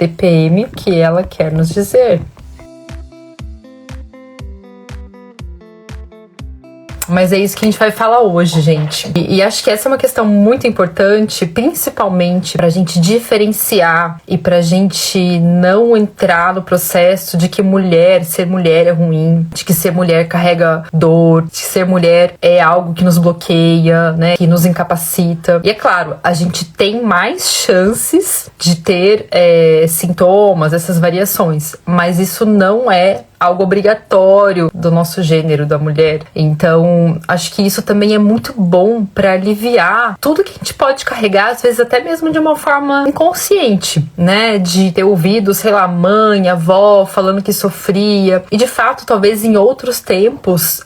TPM, o que ela quer nos dizer. Mas é isso que a gente vai falar hoje, gente. E acho que essa é uma questão muito importante, principalmente pra gente diferenciar e pra gente não entrar no processo de que ser mulher é ruim, de que ser mulher carrega dor, de que ser mulher é algo que nos bloqueia, né, que nos incapacita. E é claro, a gente tem mais chances de ter sintomas, essas variações, mas isso não é algo obrigatório do nosso gênero, da mulher. Então, acho que isso também é muito bom pra aliviar tudo que a gente pode carregar, às vezes até mesmo de uma forma inconsciente, né? De ter ouvido, sei lá, mãe, avó falando que sofria. E de fato, talvez em outros tempos,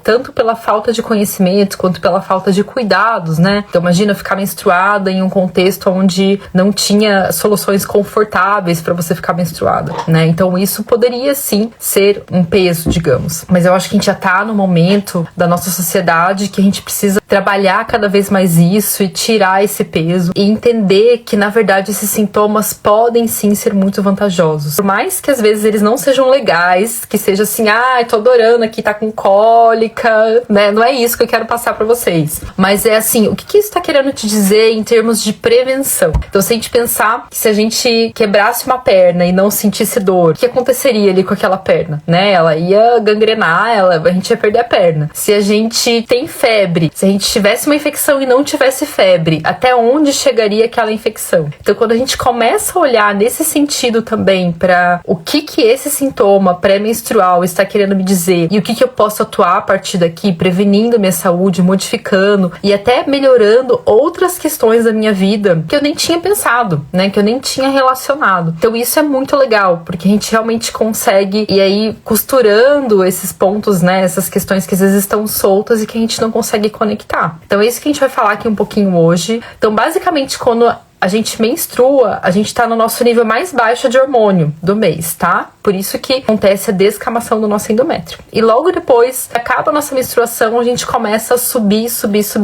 tanto pela falta de conhecimento quanto pela falta de cuidados, né? Então, imagina ficar menstruada em um contexto onde não tinha soluções confortáveis pra você ficar menstruada, né? Então, isso poderia sim ser um peso, digamos. Mas eu acho que a gente já tá no momento da nossa sociedade que a gente precisa trabalhar cada vez mais isso e tirar esse peso e entender que, na verdade, esses sintomas podem sim ser muito vantajosos. Por mais que às vezes eles não sejam legais, que seja assim, tô adorando aqui, tá com cólica, né? Não é isso que eu quero passar pra vocês. Mas é assim, o que isso tá querendo te dizer em termos de prevenção? Então, se a gente pensar que se a gente quebrasse uma perna e não sentisse dor, o que aconteceria ali com aquela perna? Né? Ela ia gangrenar, a gente ia perder a perna. Se a gente tem febre, se a gente tivesse uma infecção e não tivesse febre, até onde chegaria aquela infecção? Então, quando a gente começa a olhar nesse sentido também para o que esse sintoma pré-menstrual está querendo me dizer e o que eu posso atuar a partir daqui, prevenindo minha saúde, modificando e até melhorando outras questões da minha vida que eu nem tinha pensado, né? Que eu nem tinha relacionado. Então, isso é muito legal, porque a gente realmente consegue, e aí costurando esses pontos, né, essas questões que às vezes estão soltas e que a gente não consegue conectar. Então é isso que a gente vai falar aqui um pouquinho hoje. Então, basicamente, quando a gente menstrua, a gente tá no nosso nível mais baixo de hormônio do mês, tá? Por isso que acontece a descamação do nosso endométrio. E logo depois, acaba a nossa menstruação, a gente começa a subir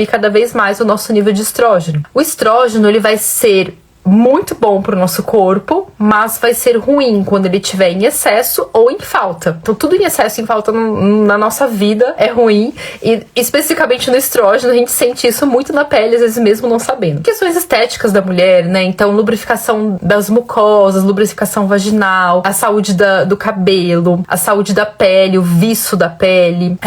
cada vez mais o nosso nível de estrógeno. O estrógeno, ele vai ser muito bom pro nosso corpo, mas vai ser ruim quando ele estiver em excesso ou em falta. Então, tudo em excesso e em falta na nossa vida é ruim, e especificamente no estrógeno a gente sente isso muito na pele, às vezes mesmo não sabendo. Questões estéticas da mulher, né? Então, lubrificação das mucosas, lubrificação vaginal, a saúde do cabelo, a saúde da pele, o viço da pele,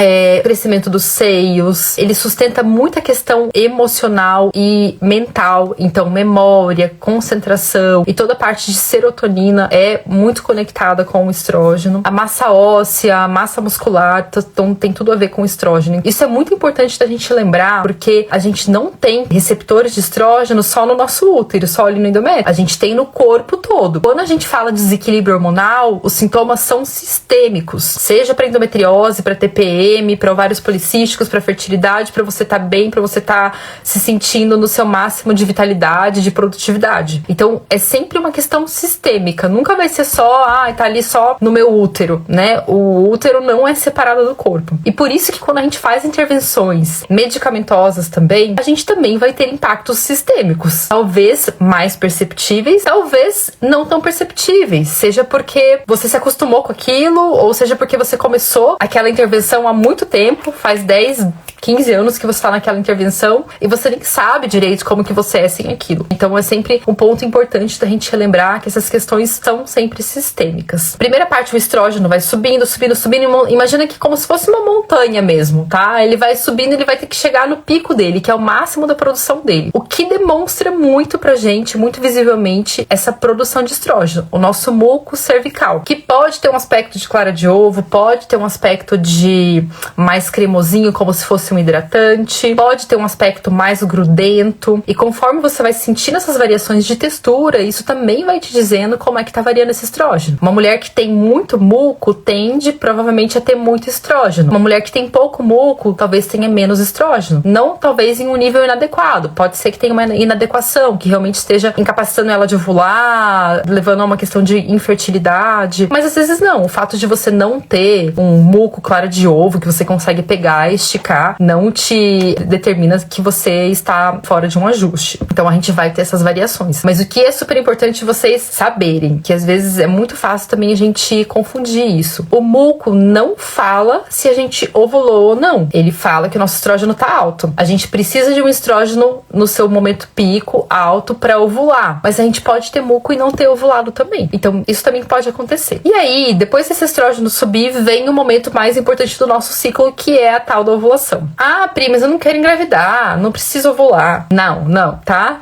crescimento dos seios. Ele sustenta muita questão emocional e mental, então memória, concentração e toda a parte de serotonina é muito conectada com o estrógeno. A massa óssea, a massa muscular, então tem tudo a ver com o estrógeno. Isso é muito importante da gente lembrar, porque a gente não tem receptores de estrógeno só no nosso útero, só ali no endométrio. A gente tem no corpo todo. Quando a gente fala de desequilíbrio hormonal, os sintomas são sistêmicos, seja para endometriose, para TPM, para ovários policísticos, para fertilidade, para você estar bem, para você estar se sentindo no seu máximo de vitalidade, de produtividade. Então, é sempre uma questão sistêmica. Nunca vai ser só, tá ali só no meu útero, né? O útero não é separado do corpo. E por isso que quando a gente faz intervenções medicamentosas também, a gente também vai ter impactos sistêmicos. Talvez mais perceptíveis, talvez não tão perceptíveis. Seja porque você se acostumou com aquilo, ou seja porque você começou aquela intervenção há muito tempo, faz 10, 15 anos que você está naquela intervenção e você nem sabe direito como que você é sem aquilo. Então é sempre um ponto importante da gente relembrar que essas questões são sempre sistêmicas. Primeira parte, o estrógeno vai subindo. Imagina que como se fosse uma montanha mesmo, tá? Ele vai subindo, ele vai ter que chegar no pico dele, que é o máximo da produção dele. O que demonstra muito pra gente, muito visivelmente, essa produção de estrógeno. O nosso muco cervical, que pode ter um aspecto de clara de ovo, pode ter um aspecto de mais cremosinho, como se fosse um hidratante, pode ter um aspecto mais grudento, e conforme você vai sentindo essas variações de textura, isso também vai te dizendo como é que tá variando esse estrógeno. Uma mulher que tem muito muco tende provavelmente a ter muito estrógeno. Uma mulher que tem pouco muco talvez tenha menos estrógeno. Não talvez em um nível inadequado. Pode ser que tenha uma inadequação, que realmente esteja incapacitando ela de ovular, levando a uma questão de infertilidade. Mas às vezes não. O fato de você não ter um muco clara de ovo que você consegue pegar e esticar não te determina que você está fora de um ajuste. Então a gente vai ter essas variações. situações. Mas o que é super importante vocês saberem, que às vezes é muito fácil também a gente confundir isso. O muco não fala se a gente ovulou ou não. Ele fala que o nosso estrógeno tá alto. A gente precisa de um estrógeno no seu momento pico alto para ovular. Mas a gente pode ter muco e não ter ovulado também. Então, isso também pode acontecer. E aí, depois desse estrógeno subir, vem o momento mais importante do nosso ciclo, que é a tal da ovulação. Ah, Pri, mas eu não quero engravidar, não preciso ovular. Não, tá?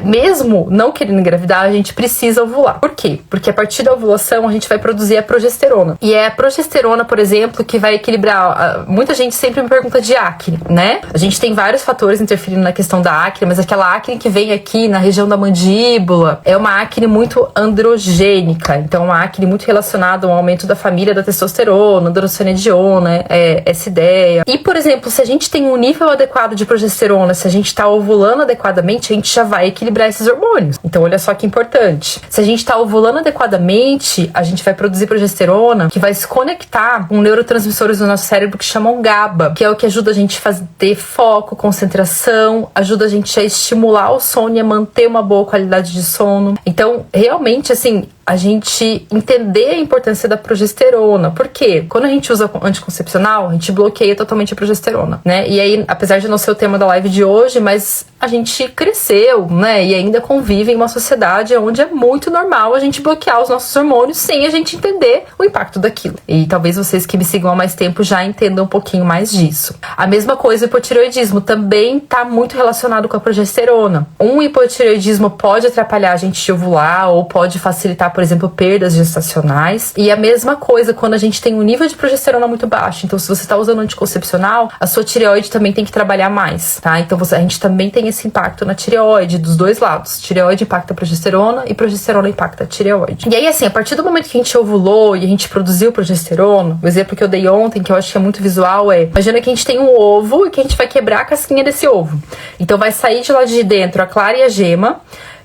Mesmo não querendo engravidar, a gente precisa ovular. Por quê? Porque a partir da ovulação, a gente vai produzir a progesterona. E é a progesterona, por exemplo, que vai equilibrar. Muita gente sempre me pergunta de acne, né? A gente tem vários fatores interferindo na questão da acne, mas aquela acne que vem aqui na região da mandíbula é uma acne muito androgênica. Então, uma acne muito relacionada ao aumento da família da testosterona, androstenediona, essa ideia. E, por exemplo, se a gente tem um nível adequado de progesterona, se a gente tá ovulando adequadamente, a gente já vai equilibrar esses hormônios. Então, olha só que importante. Se a gente tá ovulando adequadamente, a gente vai produzir progesterona que vai se conectar com neurotransmissores do nosso cérebro que chamam GABA, que é o que ajuda a gente a ter foco, concentração, ajuda a gente a estimular o sono e a manter uma boa qualidade de sono. Então, realmente, assim, a gente entender a importância da progesterona. Por quê? Quando a gente usa anticoncepcional, a gente bloqueia totalmente a progesterona, né? E aí, apesar de não ser o tema da live de hoje, mas a gente cresceu, né? E ainda convive em uma sociedade onde é muito normal a gente bloquear os nossos hormônios sem a gente entender o impacto daquilo. E talvez vocês que me sigam há mais tempo já entendam um pouquinho mais disso. A mesma coisa, o hipotireoidismo também está muito relacionado com a progesterona. Um hipotireoidismo pode atrapalhar a gente de ovular ou pode facilitar, por exemplo, perdas gestacionais. E a mesma coisa quando a gente tem um nível de progesterona muito baixo. Então, se você está usando anticoncepcional, a sua tireoide também tem que trabalhar mais, tá? Então, a gente também tem esse impacto na tireoide, dos dois lados. Tireoide impacta a progesterona e progesterona impacta a tireoide. E aí, assim, a partir do momento que a gente ovulou e a gente produziu progesterona, o exemplo que eu dei ontem, que eu acho que é muito visual, imagina que a gente tem um ovo e que a gente vai quebrar a casquinha desse ovo. Então, vai sair de lá de dentro a clara e a gema,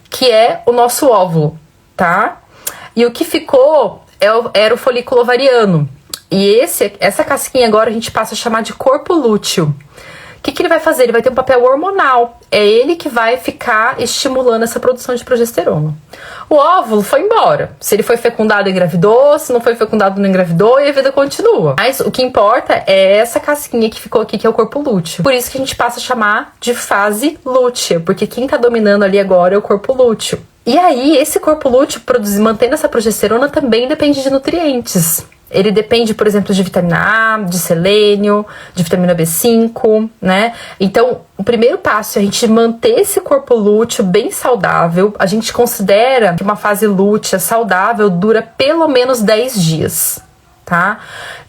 que é o nosso óvulo, tá? E o que ficou era o folículo ovariano. E essa casquinha agora a gente passa a chamar de corpo lúteo. O que ele vai fazer? Ele vai ter um papel hormonal. É ele que vai ficar estimulando essa produção de progesterona. O óvulo foi embora. Se ele foi fecundado, engravidou. Se não foi fecundado, não engravidou. E a vida continua. Mas o que importa é essa casquinha que ficou aqui, que é o corpo lúteo. Por isso que a gente passa a chamar de fase lútea. Porque quem tá dominando ali agora é o corpo lúteo. E aí, esse corpo lúteo, mantendo essa progesterona, também depende de nutrientes. Ele depende, por exemplo, de vitamina A, de selênio, de vitamina B5, né? Então, o primeiro passo é a gente manter esse corpo lúteo bem saudável. A gente considera que uma fase lútea saudável dura pelo menos 10 dias. Tá?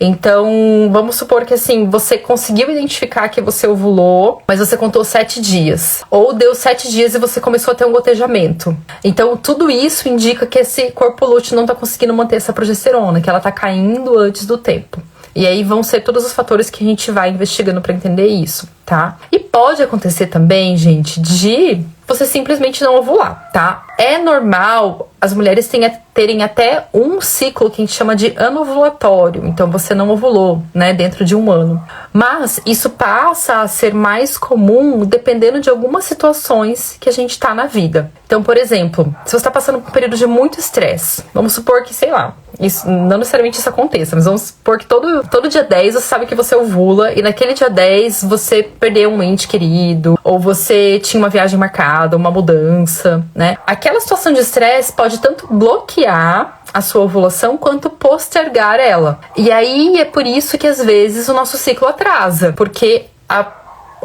Então, vamos supor que assim, você conseguiu identificar que você ovulou, mas você contou 7 dias. Ou deu 7 dias e você começou a ter um gotejamento. Então, tudo isso indica que esse corpo lúteo não tá conseguindo manter essa progesterona, que ela tá caindo antes do tempo. E aí vão ser todos os fatores que a gente vai investigando para entender isso, tá? E pode acontecer também, gente, de você simplesmente não ovular, tá? É normal as mulheres terem até um ciclo que a gente chama de anovulatório. Então, você não ovulou, né, dentro de um ano. Mas isso passa a ser mais comum dependendo de algumas situações que a gente tá na vida. Então, por exemplo, se você tá passando por um período de muito estresse, vamos supor que, sei lá, isso, não necessariamente isso aconteça, mas vamos supor que todo dia 10 você sabe que você ovula e naquele dia 10 você perdeu um ente querido, ou você tinha uma viagem marcada, uma mudança, né? Aquela situação de estresse pode tanto bloquear a sua ovulação quanto postergar ela. E aí é por isso que às vezes o nosso ciclo atrasa, porque a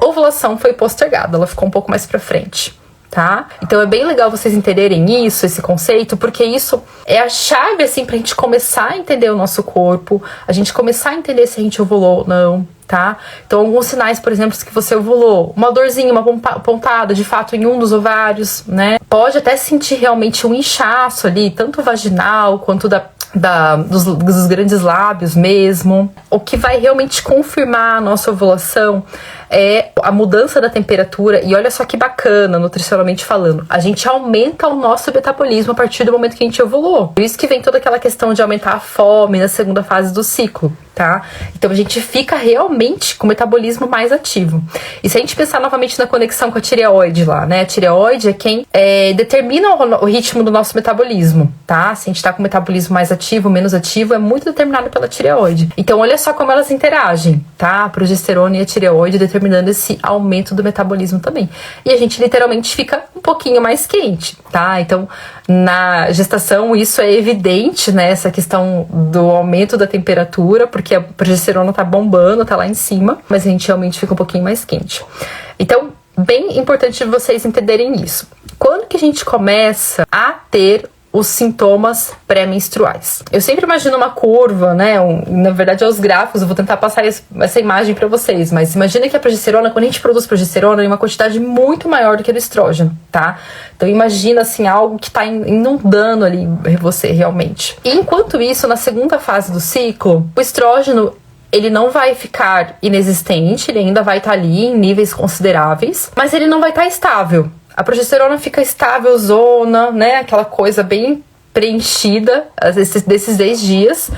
ovulação foi postergada, ela ficou um pouco mais pra frente. Tá? Então é bem legal vocês entenderem isso, esse conceito, porque isso é a chave assim pra gente começar a entender o nosso corpo, a gente começar a entender se a gente ovulou ou não, tá? Então alguns sinais, por exemplo, que você ovulou, uma dorzinha, uma pontada de fato em um dos ovários, né? Pode até sentir realmente um inchaço ali, tanto vaginal quanto dos grandes lábios mesmo. O que vai realmente confirmar a nossa ovulação é a mudança da temperatura. E olha só que bacana, nutricionalmente falando, a gente aumenta o nosso metabolismo a partir do momento que a gente ovulou. Por isso que vem toda aquela questão de aumentar a fome na segunda fase do ciclo, tá? Então a gente fica realmente com o metabolismo mais ativo. E se a gente pensar novamente na conexão com a tireoide lá, né? A tireoide é quem determina o ritmo do nosso metabolismo, tá? Se a gente tá com o metabolismo mais ativo, menos ativo, é muito determinado pela tireoide. Então olha só como elas interagem, tá? A progesterona e a tireoide determinando esse aumento do metabolismo também. E a gente literalmente fica um pouquinho mais quente, tá? Então na gestação isso é evidente, né? Essa questão do aumento da temperatura, porque a progesterona tá bombando, tá lá em cima, mas a gente realmente fica um pouquinho mais quente. Então, bem importante vocês entenderem isso. Quando que a gente começa a ter os sintomas pré-menstruais? Eu sempre imagino uma curva, né? Na verdade, é os gráficos, eu vou tentar passar essa imagem para vocês, mas imagina que a progesterona, quando a gente produz progesterona, em uma quantidade muito maior do que do estrógeno, tá? Então imagina, assim, algo que tá inundando ali você realmente. E enquanto isso, na segunda fase do ciclo, o estrógeno, ele não vai ficar inexistente, ele ainda vai estar ali em níveis consideráveis, mas ele não vai estar estável. A progesterona fica estável, zona, né? Aquela coisa bem preenchida desses 10 dias.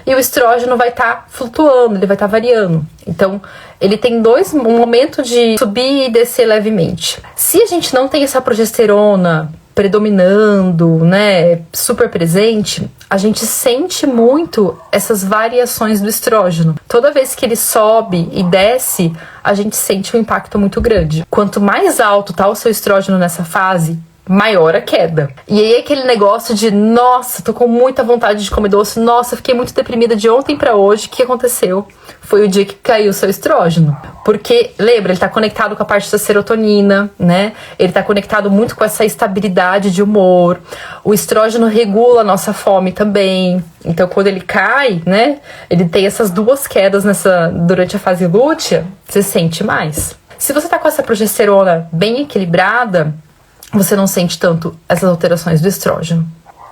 E o estrógeno vai estar flutuando, ele vai estar variando. Então, ele tem um momento de subir e descer levemente. Se a gente não tem essa progesterona predominando, né, super presente, a gente sente muito essas variações do estrógeno. Toda vez que ele sobe e desce, a gente sente um impacto muito grande. Quanto mais alto tá o seu estrógeno nessa fase, maior a queda. E aí aquele negócio de, nossa, tô com muita vontade de comer doce, nossa, fiquei muito deprimida de ontem pra hoje, o que aconteceu? Foi o dia que caiu o seu estrógeno. Porque, lembra, ele tá conectado com a parte da serotonina, né? Ele tá conectado muito com essa estabilidade de humor. O estrógeno regula a nossa fome também. Então, quando ele cai, né? Ele tem essas duas quedas durante a fase lútea, você sente mais. Se você tá com essa progesterona bem equilibrada, você não sente tanto essas alterações do estrógeno.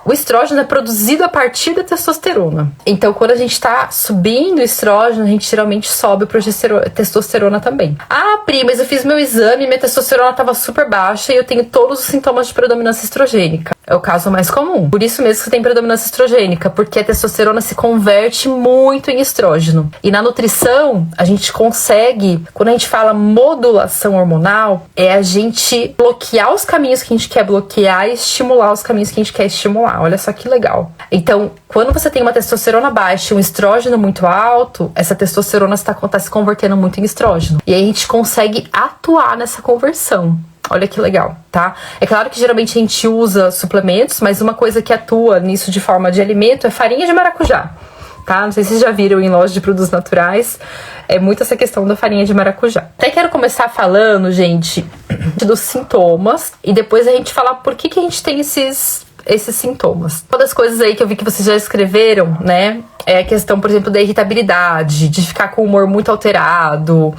O estrógeno é produzido a partir da testosterona. Então, quando a gente tá subindo o estrógeno, a gente geralmente sobe a testosterona também. Ah, Pri, mas eu fiz meu exame e minha testosterona tava super baixa e eu tenho todos os sintomas de predominância estrogênica. É o caso mais comum. Por isso mesmo que você tem predominância estrogênica, porque a testosterona se converte muito em estrógeno. E na nutrição, a gente consegue, quando a gente fala modulação hormonal, é a gente bloquear os caminhos que a gente quer bloquear e estimular os caminhos que a gente quer estimular. Olha só que legal. Então, quando você tem uma testosterona baixa e um estrógeno muito alto, essa testosterona tá se convertendo muito em estrógeno. E aí a gente consegue atuar nessa conversão. Olha que legal, tá? É claro que geralmente a gente usa suplementos, mas uma coisa que atua nisso de forma de alimento é farinha de maracujá, tá? Não sei se vocês já viram em loja de produtos naturais, é muito essa questão da farinha de maracujá. Até quero começar falando, gente, dos sintomas e depois a gente falar por que a gente tem esses sintomas. Uma das coisas aí que eu vi que vocês já escreveram, né, é a questão, por exemplo, da irritabilidade, de ficar com o humor muito alterado.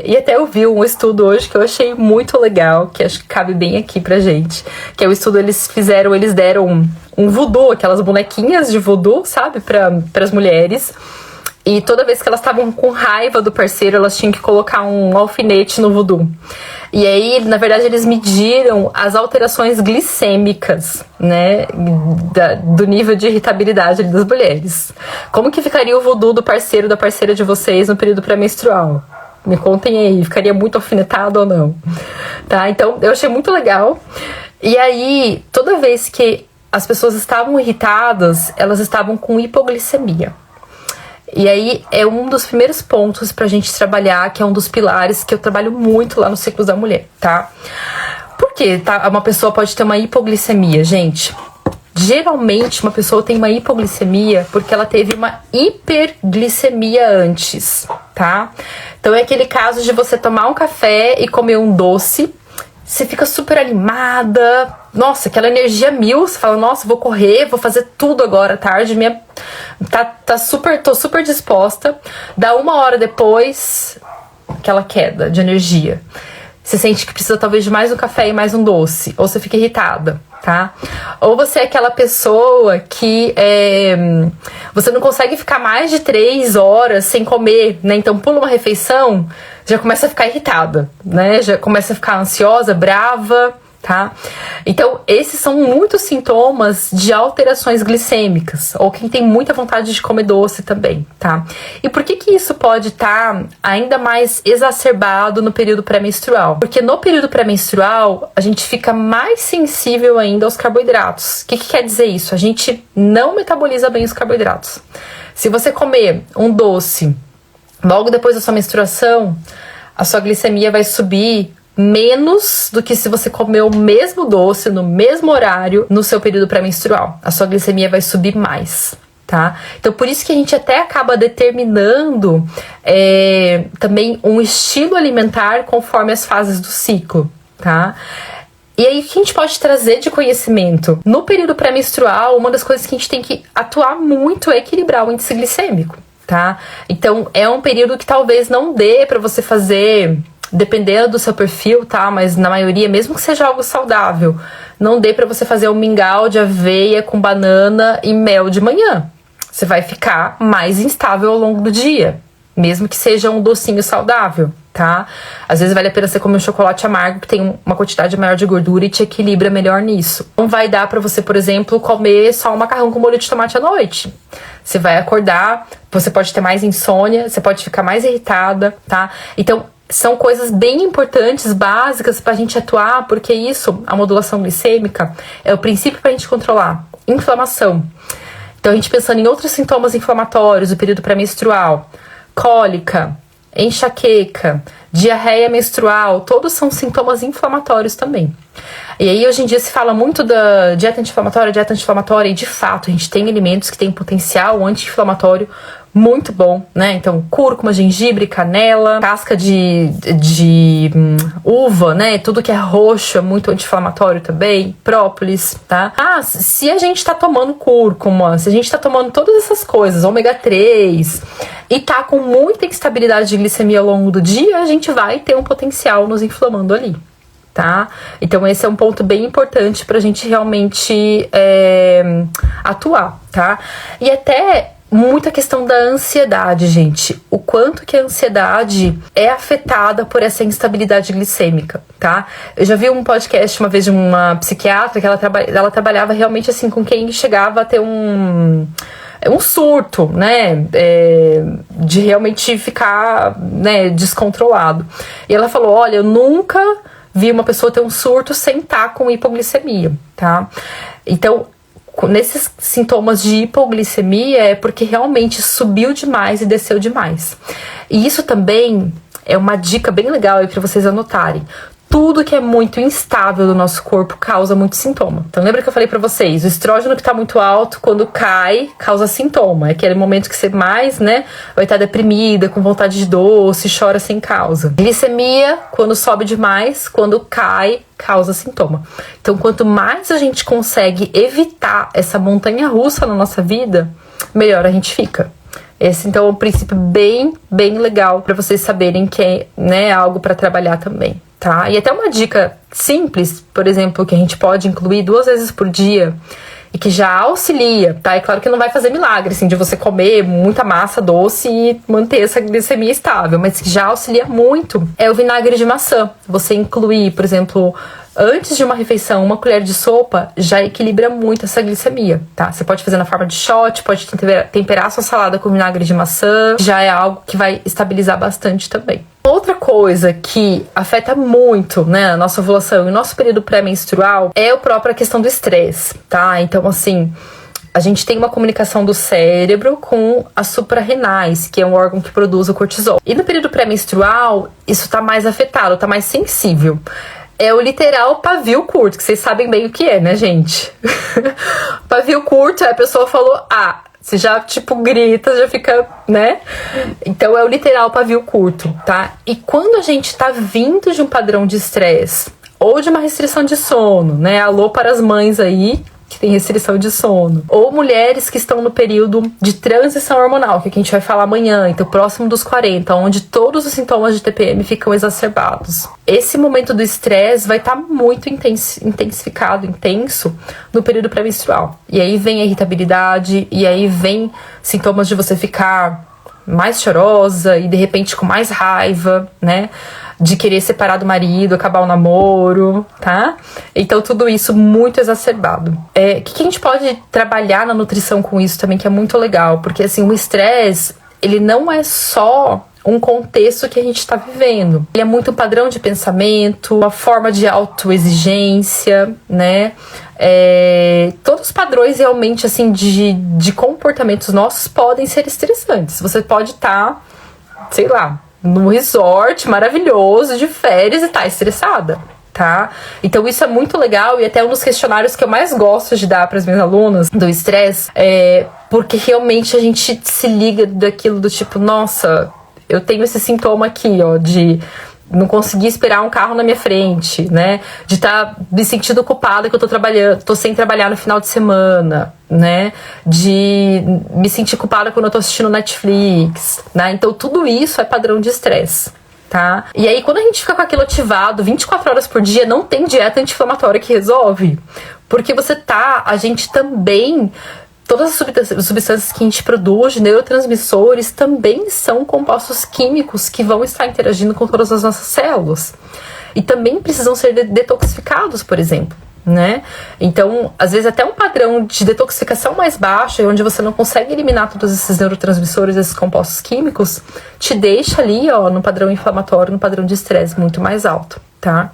E até eu vi um estudo hoje que eu achei muito legal, que acho que cabe bem aqui pra gente, que é o estudo, eles deram um voodoo, aquelas bonequinhas de voodoo, sabe, pras mulheres. E toda vez que elas estavam com raiva do parceiro, elas tinham que colocar um alfinete no voodoo. E aí, na verdade, eles mediram as alterações glicêmicas, né, do nível de irritabilidade das mulheres. Como que ficaria o voodoo do parceiro, da parceira de vocês no período pré-menstrual? Me contem aí, ficaria muito alfinetado ou não? Tá, então, eu achei muito legal. E aí, toda vez que as pessoas estavam irritadas, elas estavam com hipoglicemia. E aí é um dos primeiros pontos pra gente trabalhar, que é um dos pilares que eu trabalho muito lá no Ciclos da Mulher, tá? Por que uma pessoa pode ter uma hipoglicemia, gente? Geralmente uma pessoa tem uma hipoglicemia porque ela teve uma hiperglicemia antes, tá? Então é aquele caso de você tomar um café e comer um doce, você fica super animada, nossa, aquela energia mil, você fala, nossa, vou correr, vou fazer tudo agora à tarde, tô super disposta. Dá 1 hora depois, aquela queda de energia. Você sente que precisa talvez de mais um café e mais um doce, ou você fica irritada. tá? Ou você é aquela pessoa que você não consegue ficar mais de 3 horas sem comer, né? Então pula uma refeição, já começa a ficar irritada, né? Já começa a ficar ansiosa, brava, tá? Então esses são muitos sintomas de alterações glicêmicas, ou quem tem muita vontade de comer doce também, tá? E por que isso pode estar ainda mais exacerbado no período pré-menstrual? Porque no período pré-menstrual a gente fica mais sensível ainda aos carboidratos. O que quer dizer isso? A gente não metaboliza bem os carboidratos. Se você comer um doce logo depois da sua menstruação, a sua glicemia vai subir menos do que se você comer o mesmo doce no mesmo horário no seu período pré-menstrual. A sua glicemia vai subir mais, tá? Então por isso que a gente até acaba determinando também um estilo alimentar conforme as fases do ciclo, tá? E aí, o que a gente pode trazer de conhecimento? No período pré-menstrual, uma das coisas que a gente tem que atuar muito é equilibrar o índice glicêmico, tá? Então é um período que talvez não dê pra você fazer, dependendo do seu perfil, tá? Mas na maioria, mesmo que seja algo saudável, não dê pra você fazer um mingau de aveia com banana e mel de manhã. Você vai ficar mais instável ao longo do dia, mesmo que seja um docinho saudável, tá? Às vezes vale a pena você comer um chocolate amargo que tem uma quantidade maior de gordura e te equilibra melhor nisso. Não vai dar pra você, por exemplo, comer só um macarrão com molho de tomate à noite. Você vai acordar, você pode ter mais insônia, você pode ficar mais irritada, tá? Então são coisas bem importantes, básicas pra gente atuar, porque isso, a modulação glicêmica, é o princípio pra gente controlar inflamação. Então a gente pensando em outros sintomas inflamatórios do período pré-menstrual, cólica, enxaqueca, diarreia menstrual, todos são sintomas inflamatórios também. E aí hoje em dia se fala muito da dieta anti-inflamatória, e de fato a gente tem alimentos que têm potencial anti-inflamatório muito bom, né? Então, cúrcuma, gengibre, canela, casca de uva, né? Tudo que é roxo é muito anti-inflamatório também, própolis, tá? Se a gente tá tomando cúrcuma, se a gente tá tomando todas essas coisas, ômega 3, e tá com muita instabilidade de glicemia ao longo do dia, a gente vai ter um potencial nos inflamando ali, tá? Então esse é um ponto bem importante pra gente realmente atuar, tá? E até muita questão da ansiedade, gente. O quanto que a ansiedade é afetada por essa instabilidade glicêmica, tá? Eu já vi um podcast uma vez de uma psiquiatra que ela trabalhava realmente assim com quem chegava a ter um surto, né, de realmente ficar, né, descontrolado. E ela falou, olha, eu nunca vi uma pessoa ter um surto sem estar com hipoglicemia, tá? Então, nesses sintomas de hipoglicemia é porque realmente subiu demais e desceu demais. E isso também é uma dica bem legal aí para vocês anotarem. Tudo que é muito instável do nosso corpo causa muito sintoma. Então lembra que eu falei pra vocês, o estrógeno que tá muito alto, quando cai, causa sintoma. É aquele momento que você mais, né, vai estar deprimida, com vontade de doce, chora sem causa. Glicemia, quando sobe demais, quando cai, causa sintoma. Então quanto mais a gente consegue evitar essa montanha-russa na nossa vida, melhor a gente fica. Esse, então, é um princípio bem, bem legal para vocês saberem que é, né, algo para trabalhar também, tá? E até uma dica simples, por exemplo, que a gente pode incluir 2 vezes por dia e que já auxilia, tá? É claro que não vai fazer milagre, assim, de você comer muita massa doce e manter essa glicemia estável, mas que já auxilia muito é o vinagre de maçã. Você incluir, por exemplo, antes de uma refeição, 1 colher de sopa já equilibra muito essa glicemia, tá? Você pode fazer na forma de shot, pode temperar sua salada com vinagre de maçã, já é algo que vai estabilizar bastante também. Outra coisa que afeta muito, né, a nossa ovulação e o nosso período pré-menstrual é a própria questão do estresse, tá? Então, assim, a gente tem uma comunicação do cérebro com as suprarrenais, que é um órgão que produz o cortisol. E no período pré-menstrual, isso tá mais afetado, tá mais sensível. É o literal pavio curto, que vocês sabem bem o que é, né, gente? Pavio curto, a pessoa falou, você já, tipo, grita, já fica, né? Então, é o literal pavio curto, tá? E quando a gente tá vindo de um padrão de estresse ou de uma restrição de sono, né? Alô para as mães aí, que tem restrição de sono. Ou mulheres que estão no período de transição hormonal, que a gente vai falar amanhã, então próximo dos 40, onde todos os sintomas de TPM ficam exacerbados. Esse momento do estresse vai estar muito intensificado, intenso, no período pré-menstrual. E aí vem a irritabilidade, e aí vem sintomas de você ficar mais chorosa e de repente com mais raiva, né? De querer separar do marido, acabar o namoro, tá? Então tudo isso muito exacerbado. O que a gente pode trabalhar na nutrição com isso também, que é muito legal, porque assim, o estresse, ele não é só um contexto que a gente está vivendo. Ele é muito um padrão de pensamento, uma forma de autoexigência, né? Todos os padrões realmente assim de comportamentos nossos podem ser estressantes. Você pode estar, sei lá, num resort maravilhoso de férias e tá estressada, tá? Então isso é muito legal e até um dos questionários que eu mais gosto de dar para as minhas alunas do estresse porque realmente a gente se liga daquilo do tipo, nossa, eu tenho esse sintoma aqui, ó, de não conseguir esperar um carro na minha frente, né? De estar me sentindo culpada que eu tô sem trabalhar no final de semana, né? De me sentir culpada quando eu tô assistindo Netflix, né? Então tudo isso é padrão de estresse, tá? E aí quando a gente fica com aquilo ativado 24 horas por dia, não tem dieta anti-inflamatória que resolve. Porque a gente também... Todas as substâncias que a gente produz, neurotransmissores, também são compostos químicos que vão estar interagindo com todas as nossas células. E também precisam ser detoxificados, por exemplo, né? Então, às vezes até um padrão de detoxificação mais baixo, onde você não consegue eliminar todos esses neurotransmissores, esses compostos químicos, te deixa ali, ó, no padrão inflamatório, no padrão de estresse muito mais alto, tá?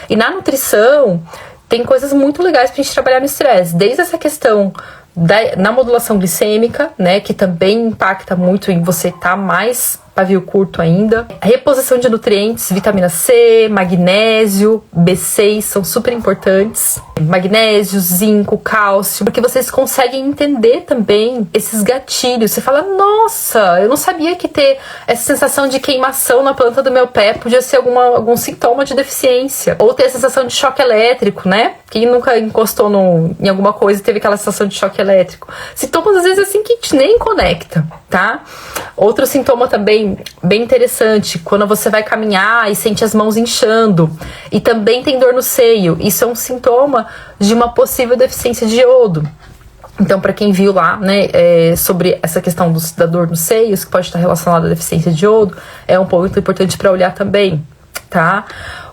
E na nutrição, tem coisas muito legais pra gente trabalhar no estresse, desde essa questão na modulação glicêmica, né, que também impacta muito em você estar mais pavio curto ainda. A reposição de nutrientes, vitamina C, magnésio, B6 são super importantes. Magnésio, zinco, cálcio, porque vocês conseguem entender também esses gatilhos. Você fala, nossa, eu não sabia que ter essa sensação de queimação na planta do meu pé podia ser algum sintoma de deficiência. Ou ter a sensação de choque elétrico, né? Quem nunca encostou em alguma coisa e teve aquela sensação de choque elétrico? Sintomas, às vezes, assim, que a gente nem conecta, tá? Outro sintoma também bem interessante, quando você vai caminhar e sente as mãos inchando e também tem dor no seio, isso é um sintoma de uma possível deficiência de iodo. Então, para quem viu lá, né, sobre essa questão da dor nos seios, que pode estar relacionada à deficiência de iodo, é um ponto importante para olhar também, tá?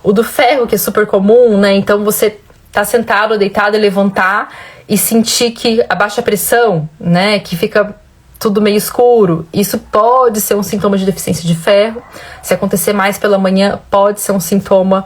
O do ferro, que é super comum, né, então você tá sentado, deitado e levantar e sentir que abaixa a pressão, né, que fica tudo meio escuro, isso pode ser um sintoma de deficiência de ferro. Se acontecer mais pela manhã, pode ser um sintoma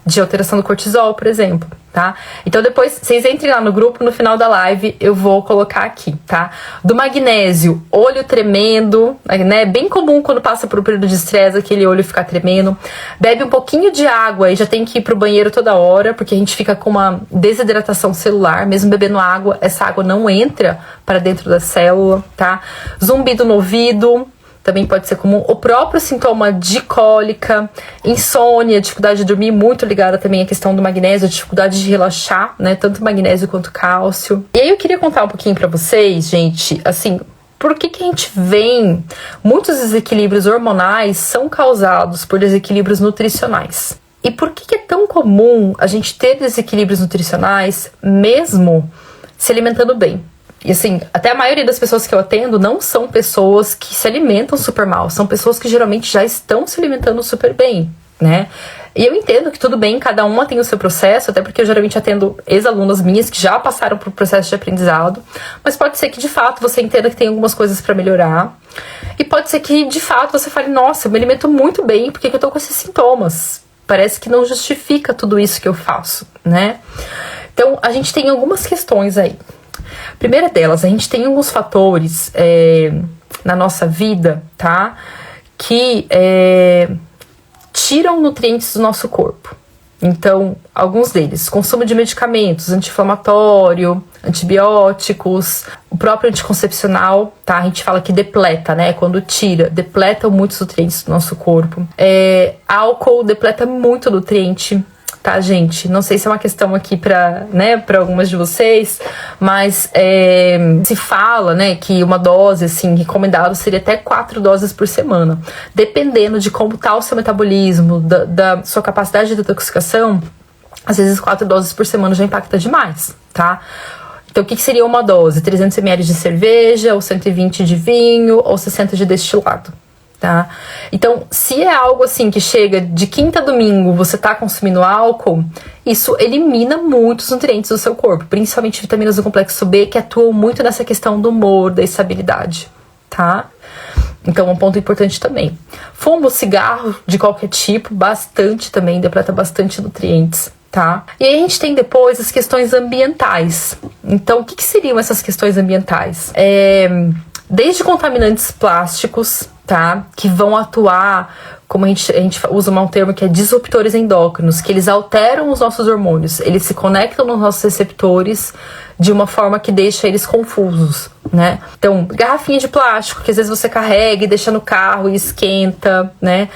de alteração do cortisol, por exemplo, tá? Então depois, vocês entrem lá no grupo, no final da live eu vou colocar aqui, tá? Do magnésio, olho tremendo, né? Bem comum quando passa por um período de estresse, aquele olho ficar tremendo. Bebe um pouquinho de água e já tem que ir pro banheiro toda hora, porque a gente fica com uma desidratação celular, mesmo bebendo água, essa água não entra para dentro da célula, tá? Zumbido no ouvido, também pode ser comum. O próprio sintoma de cólica, insônia, dificuldade de dormir, muito ligada também à questão do magnésio, dificuldade de relaxar, né? Tanto magnésio quanto cálcio. E aí eu queria contar um pouquinho pra vocês, gente, assim, por que a gente vem... Muitos desequilíbrios hormonais são causados por desequilíbrios nutricionais. E por que é tão comum a gente ter desequilíbrios nutricionais mesmo se alimentando bem? E assim, até a maioria das pessoas que eu atendo não são pessoas que se alimentam super mal, são pessoas que geralmente já estão se alimentando super bem, né? E eu entendo que tudo bem, cada uma tem o seu processo, até porque eu geralmente atendo ex-alunas minhas que já passaram por processo de aprendizado, mas pode ser que de fato você entenda que tem algumas coisas pra melhorar, e pode ser que de fato você fale, nossa, eu me alimento muito bem, por que eu tô com esses sintomas? Parece que não justifica tudo isso que eu faço, né? Então, a gente tem algumas questões aí. Primeira delas, a gente tem alguns fatores na nossa vida, tá? Que tiram nutrientes do nosso corpo. Então, alguns deles, consumo de medicamentos, anti-inflamatório, antibióticos, o próprio anticoncepcional, tá? A gente fala que depleta, né? Quando tira, depleta muitos nutrientes do nosso corpo. Álcool depleta muito nutriente, tá, gente? Não sei se é uma questão aqui para algumas de vocês, mas se fala, né, que uma dose, assim, recomendada seria até 4 doses por semana. Dependendo de como tá o seu metabolismo, da sua capacidade de detoxificação, às vezes 4 doses por semana já impacta demais, tá? Então, o que seria uma dose? 300 ml de cerveja, ou 120 de vinho, ou 60 de destilado, tá? Então, se é algo assim que chega de quinta a domingo, você tá consumindo álcool, isso elimina muitos nutrientes do seu corpo, principalmente vitaminas do complexo B, que atuam muito nessa questão do humor, da estabilidade, tá? Então, um ponto importante também. Fumo, cigarro de qualquer tipo, bastante também, depleta bastante nutrientes, tá? E aí a gente tem depois as questões ambientais. Então, o que seriam essas questões ambientais? Desde contaminantes plásticos, tá? Que vão atuar, como a gente usa um termo que é disruptores endócrinos, que eles alteram os nossos hormônios, eles se conectam nos nossos receptores de uma forma que deixa eles confusos, né? Então, garrafinha de plástico, que às vezes você carrega e deixa no carro e esquenta, né?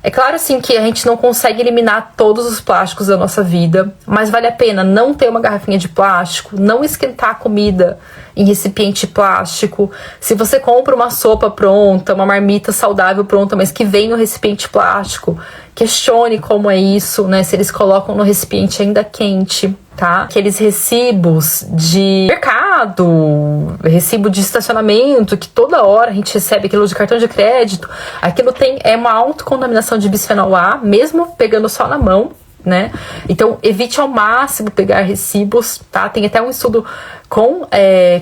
É claro, assim, que a gente não consegue eliminar todos os plásticos da nossa vida, mas vale a pena não ter uma garrafinha de plástico, não esquentar a comida em recipiente plástico. Se você compra uma sopa pronta, uma marmita saudável pronta, mas que vem no recipiente plástico, questione como é isso, né? Se eles colocam no recipiente ainda quente, tá? Aqueles recibos de mercado, recibo de estacionamento, que toda hora a gente recebe aquilo de cartão de crédito, aquilo é uma autocontaminação de bisfenol A, mesmo pegando só na mão, né? Então, evite ao máximo pegar recibos, tá? Tem até um estudo com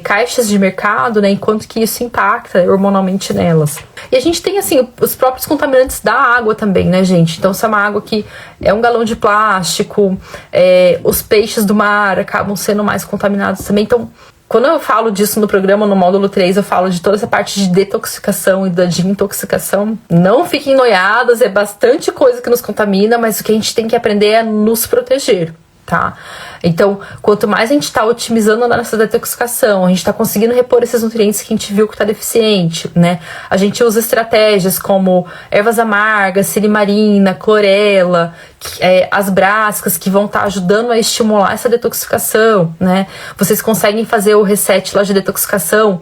caixas de mercado, né? Enquanto que isso impacta hormonalmente nelas. E a gente tem, assim, os próprios contaminantes da água também, né, gente? Então, se é uma água que é um galão de plástico, os peixes do mar acabam sendo mais contaminados também. Então, quando eu falo disso no programa, no módulo 3, eu falo de toda essa parte de detoxificação e de intoxicação. Não fiquem noiadas, é bastante coisa que nos contamina, mas o que a gente tem que aprender é nos proteger, tá? Então, quanto mais a gente tá otimizando a nossa detoxificação, a gente tá conseguindo repor esses nutrientes que a gente viu que tá deficiente, né? A gente usa estratégias como ervas amargas, silimarina, clorela, as brásicas, que vão estar ajudando a estimular essa detoxificação, né? Vocês conseguem fazer o reset lá de detoxificação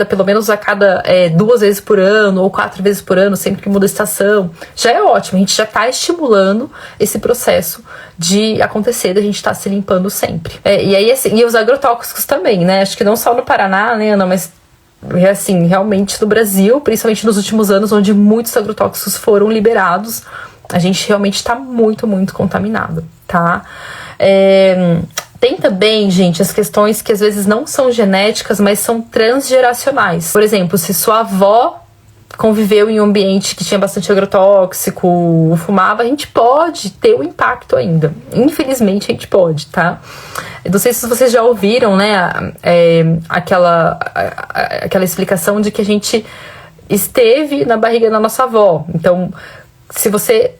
pelo menos a cada 2 vezes por ano ou 4 vezes por ano, sempre que muda a estação. Já é ótimo, a gente já está estimulando esse processo de acontecer, da gente estar se limpando sempre. E aí, assim, e os agrotóxicos também, né? Acho que não só no Paraná, né, Ana, mas assim, realmente no Brasil, principalmente nos últimos anos, onde muitos agrotóxicos foram liberados, a gente realmente está muito, muito contaminado, tá? Tem também, gente, as questões que às vezes não são genéticas, mas são transgeracionais. Por exemplo, se sua avó conviveu em um ambiente que tinha bastante agrotóxico, fumava, a gente pode ter um impacto ainda. Infelizmente, a gente pode, tá? Eu não sei se vocês já ouviram, né, aquela explicação de que a gente esteve na barriga da nossa avó. Então,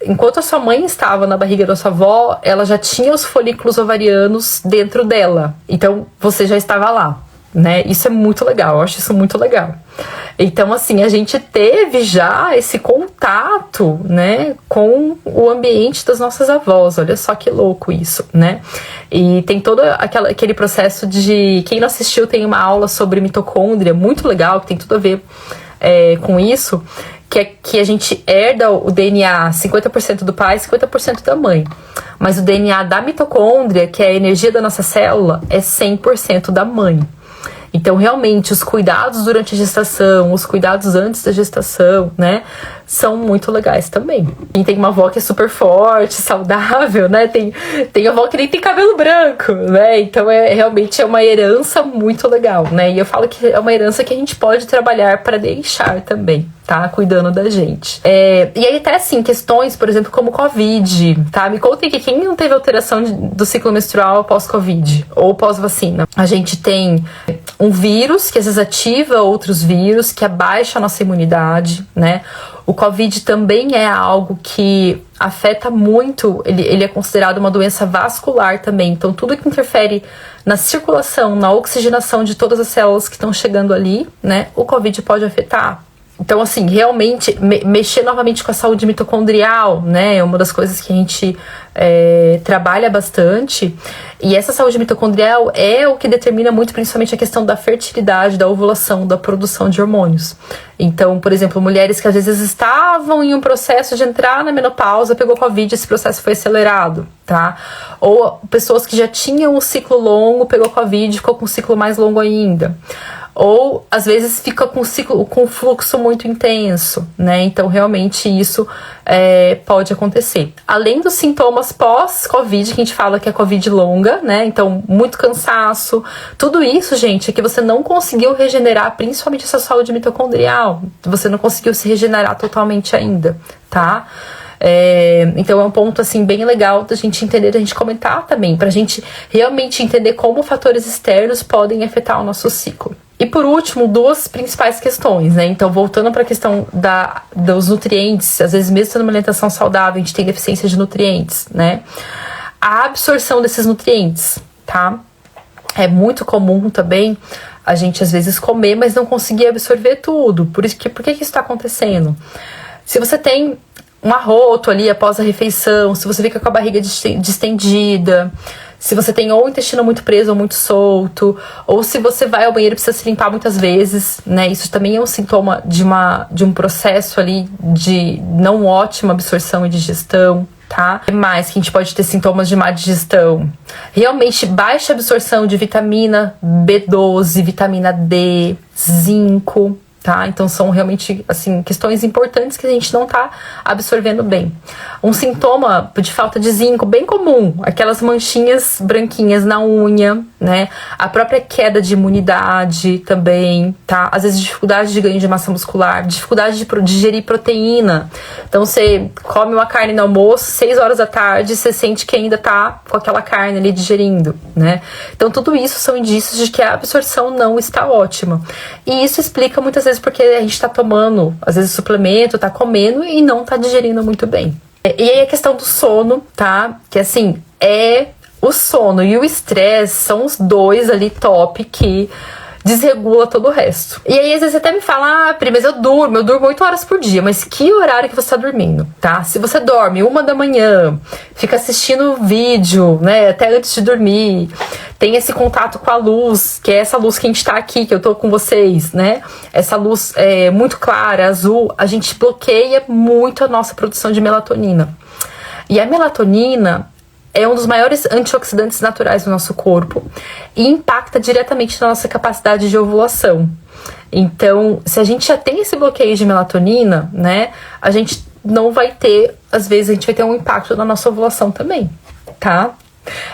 enquanto a sua mãe estava na barriga da sua avó, ela já tinha os folículos ovarianos dentro dela. Então, você já estava lá, né? Isso é muito legal, eu acho isso muito legal. Então, assim, a gente teve já esse contato, né, com o ambiente das nossas avós. Olha só que louco isso, né? E tem todo aquele processo de... Quem não assistiu, tem uma aula sobre mitocôndria, muito legal, que tem tudo a ver com isso, que a gente herda o DNA 50% do pai e 50% da mãe. Mas o DNA da mitocôndria, que é a energia da nossa célula, é 100% da mãe. Então, realmente, os cuidados durante a gestação, os cuidados antes da gestação, né, são muito legais também. E tem uma avó que é super forte, saudável, né, tem avó que nem tem cabelo branco, né, então realmente é uma herança muito legal, né, e eu falo que é uma herança que a gente pode trabalhar para deixar também, tá, cuidando da gente. E aí até, assim, questões, por exemplo, como Covid, tá, me contem que quem não teve alteração do ciclo menstrual pós-Covid ou pós-vacina. A gente tem um vírus que às vezes ativa outros vírus, que abaixa a nossa imunidade, né? O Covid também é algo que afeta muito, ele é considerado uma doença vascular também. Então, tudo que interfere na circulação, na oxigenação de todas as células que estão chegando ali, né? O Covid pode afetar, Então, assim, realmente mexer novamente com a saúde mitocondrial, né? É uma das coisas que a gente trabalha bastante. E essa saúde mitocondrial é o que determina muito, principalmente, a questão da fertilidade, da ovulação, da produção de hormônios. Então, por exemplo, mulheres que às vezes estavam em um processo de entrar na menopausa, pegou Covid, esse processo foi acelerado, tá? Ou pessoas que já tinham um ciclo longo, pegou Covid, ficou com um ciclo mais longo ainda. Ou às vezes fica com fluxo muito intenso, né? Então realmente isso pode acontecer. Além dos sintomas pós-Covid, que a gente fala que é Covid longa, né? Então, muito cansaço. Tudo isso, gente, é que você não conseguiu regenerar, principalmente essa saúde mitocondrial. Você não conseguiu se regenerar totalmente ainda, tá? Então é um ponto assim bem legal da gente entender, da gente comentar também, pra gente realmente entender como fatores externos podem afetar o nosso ciclo. E por último, duas principais questões, né? Então, voltando para a questão dos nutrientes, às vezes mesmo tendo uma alimentação saudável, a gente tem deficiência de nutrientes, né? A absorção desses nutrientes, tá? É muito comum também a gente às vezes comer, mas não conseguir absorver tudo. Por que isso está acontecendo? Se você tem um arroto ali após a refeição, se você fica com a barriga distendida, se você tem ou o intestino muito preso ou muito solto, ou se você vai ao banheiro e precisa se limpar muitas vezes, né? Isso também é um sintoma de um processo ali de não ótima absorção e digestão, tá? Mais que a gente pode ter sintomas de má digestão. Realmente baixa absorção de vitamina B12, vitamina D, zinco, tá? Então são realmente, assim, questões importantes que a gente não tá absorvendo bem. Um sintoma de falta de zinco bem comum, aquelas manchinhas branquinhas na unha, né? A própria queda de imunidade também, tá? Às vezes dificuldade de ganho de massa muscular, dificuldade de digerir proteína. Então você come uma carne no almoço, 6 horas da tarde, você sente que ainda tá com aquela carne ali digerindo, né? Então tudo isso são indícios de que a absorção não está ótima. E isso explica muitas vezes porque a gente tá tomando, às vezes, suplemento, tá comendo e não tá digerindo muito bem. E aí a questão do sono, tá? Que assim, o sono e o estresse são os dois ali top que desregula todo o resto. E aí, às vezes, você até me fala, Pri, mas eu durmo 8 horas por dia. Mas que horário que você tá dormindo, tá? Se você dorme 1 da manhã, fica assistindo vídeo, né, até antes de dormir, tem esse contato com a luz, que é essa luz que a gente tá aqui, que eu tô com vocês, né? Essa luz muito clara, azul, a gente bloqueia muito a nossa produção de melatonina. E a melatonina é um dos maiores antioxidantes naturais do nosso corpo e impacta diretamente na nossa capacidade de ovulação. Então, se a gente já tem esse bloqueio de melatonina, né, a gente não vai ter, às vezes a gente vai ter um impacto na nossa ovulação também, tá?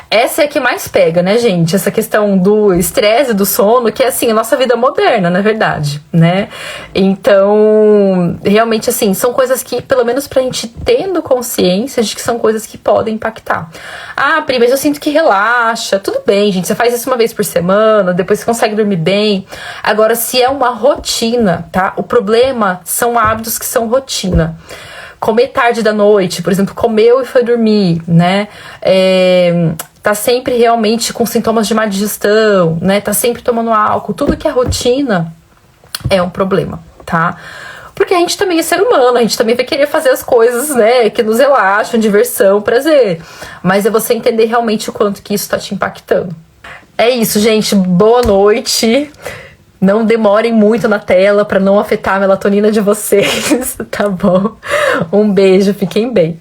Essa é a que mais pega, né, gente? Essa questão do estresse, do sono, que é, assim, a nossa vida moderna, na verdade, né? Então, realmente, assim, são coisas que, pelo menos pra gente tendo consciência de que são coisas que podem impactar. Ah, Pri, mas eu sinto que relaxa. Tudo bem, gente, você faz isso uma vez por semana, depois você consegue dormir bem. Agora, se é uma rotina, tá? O problema são hábitos que são rotina. Comer tarde da noite, por exemplo, comeu e foi dormir, né? Tá sempre realmente com sintomas de má digestão, né? Tá sempre tomando álcool. Tudo que é rotina é um problema, tá? Porque a gente também é ser humano, a gente também vai querer fazer as coisas, né, que nos relaxam, diversão, prazer. Mas é você entender realmente o quanto que isso tá te impactando. É isso, gente. Boa noite. Não demorem muito na tela para não afetar a melatonina de vocês, tá bom? Um beijo, fiquem bem.